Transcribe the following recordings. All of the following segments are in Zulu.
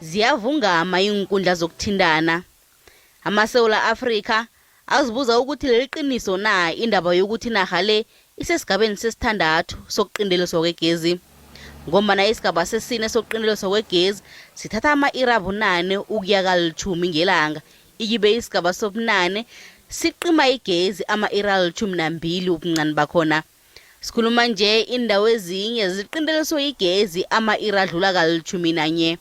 ziyavungama iinkundla zokuthindana. AmaSewula Afrika azibuza ukuthi leli qiniso na indaba yokuthi naha le isesigabeni sesithandathu sokuqinteliswa kwegezi. Ngombana isigaba sesine sokuqinteliswa kwegezi sithatha ama-iri abunane ukuya ka-10 ngelanga, ikibe isigaba sobunane siqima igezi ama-iri 12 ubuncane bakhona. Sikhuluma nje indawo ezinye ziqinteliswe igezi ama-iri adlula ka-11.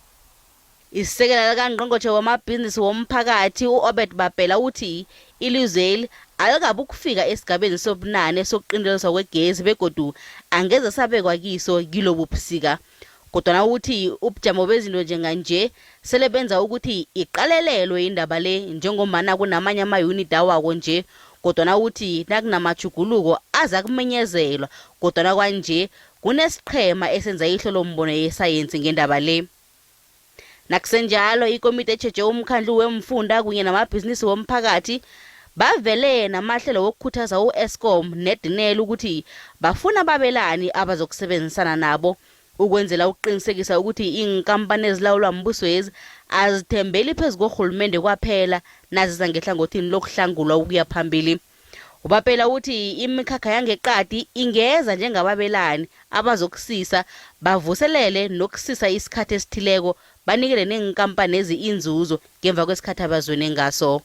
Isisekela likaNgqongqotjhe wamabhizinisi womphakathi u-Obed uthi ilizweli alikabi ukufika esigabeni sobunane sokuqinteliswa kwegezi begodu angeze sabekwa kiso kilobu busika. Kodwana uthi ubujamo bezinto njenganje sele benza ukuthi iqalelelwe indaba le njengombana kunamanye amayuniti awako nje, kodwana uthi nakunamatjhuguluko aza kumenyezelwa, kodwana kwanje kunesiqhema esenza ihlolombono yesayensi ngendaba le. Nakusenjalo ikomiti etjheje umkhandlu wemfunda kunye namabhizinisi womphakathi bavele namahlelo wokukhuthaza u-Eskom nedinela ukuthi bafuna ababelani abazokusebenzisana nabo ukwenzela ukuqinisekisa ukuthi iinkampani ezilawulwa mbuswezi azithembeli phezu korhulumende kwaphela naziza ngehlangothini lokuhlangulwa ukuya phambili. Ubapela uthi imikhakha yangeqadi ingeza njengababelani abazokusisa bavuselele nokusisa isikhathi esithileko banikele neenkampani inzuzo ngemva kwesikhathi abazwene ngaso.